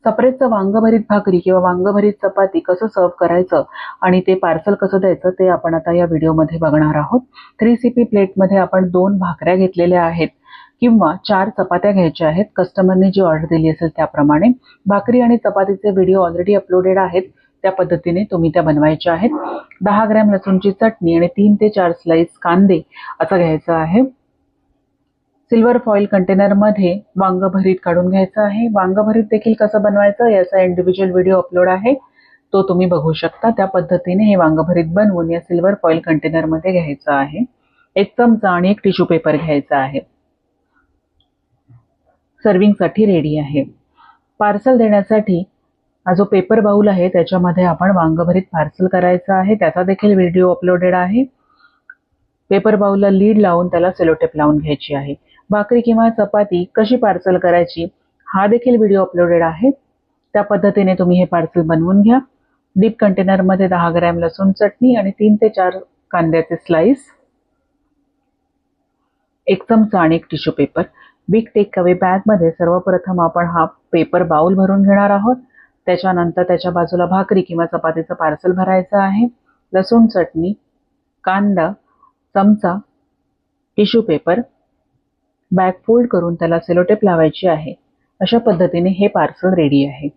सपरेटचं वांगभरीत भाकरी किंवा वांगभरीत चपाती कसं सर्व करायचं आणि ते पार्सल कसं द्यायचं ते आपण आता या व्हिडिओमध्ये बघणार आहोत। 3CP प्लेटमध्ये आपण 2 भाकऱ्या घेतलेल्या आहेत किंवा 4 चपात्या घ्यायच्या आहेत। कस्टमरने जी ऑर्डर दिली असेल त्याप्रमाणे भाकरी आणि चपातीचे व्हिडिओ ऑलरेडी अपलोडेड आहेत, त्या पद्धतीने तुम्ही त्या बनवायच्या आहेत। 10 ग्रॅम लसूणची चटणी आणि 3 ते 4 स्लाइस कांदे असं घ्यायचं आहे। सिल्वर फॉइल कंटेनर मध्ये वांग भरीत काढून घ्यायचं आहे। वांग भरीत देखील कसं बनवायचं याचा इंडिव्हिज्युअल व्हिडिओ अपलोड आहे, तो तुम्ही बघू शकता। त्या पद्धतीने हे वांग भरीत बनवून या सिल्वर फॉइल कंटेनर मध्ये घ्यायचं आहे। 1 चमचा आणि 1 टिश्यू पेपर घ्यायचा आहे। सर्विंग साठी रेडी आहे। पार्सल देण्यासाठी हा जो पेपर बाउल आहे त्याच्यामध्ये आपण वांग भरीत पार्सल करायचं आहे, त्याचा देखील व्हिडिओ अपलोडेड आहे। पेपर बाउलला लीड लावून त्याला सेलोटेप लावून घ्यायची आहे। भाकरी किंवा चपाती कशी पार्सल करायची हा देखील व्हिडिओ अपलोडेड आहे, त्या पद्धतीने तुम्ही हे पार्सल बनवून घ्या। डीप कंटेनर मध्ये 10 ग्रॅम लसूण चटणी आणि 3 ते 4 कांद्याचे स्लाइस, 1 चमचा आणि 1 tissue paper. Big tech away bag मध्ये सर्वप्रथम आपण हा पेपर बाउल भरून घेणार आहोत, त्याच्यानंतर त्याच्या बाजूला भाकरी किंवा चपातीचं पार्सल भरायचं आहे। लसूण चटणी, कांदा, चमचा, टिश्यू पेपर, बॅग फोल्ड करून त्याला सेलोटेप लावायची आहे। अशा पद्धतीने हे पार्सल रेडी आहे।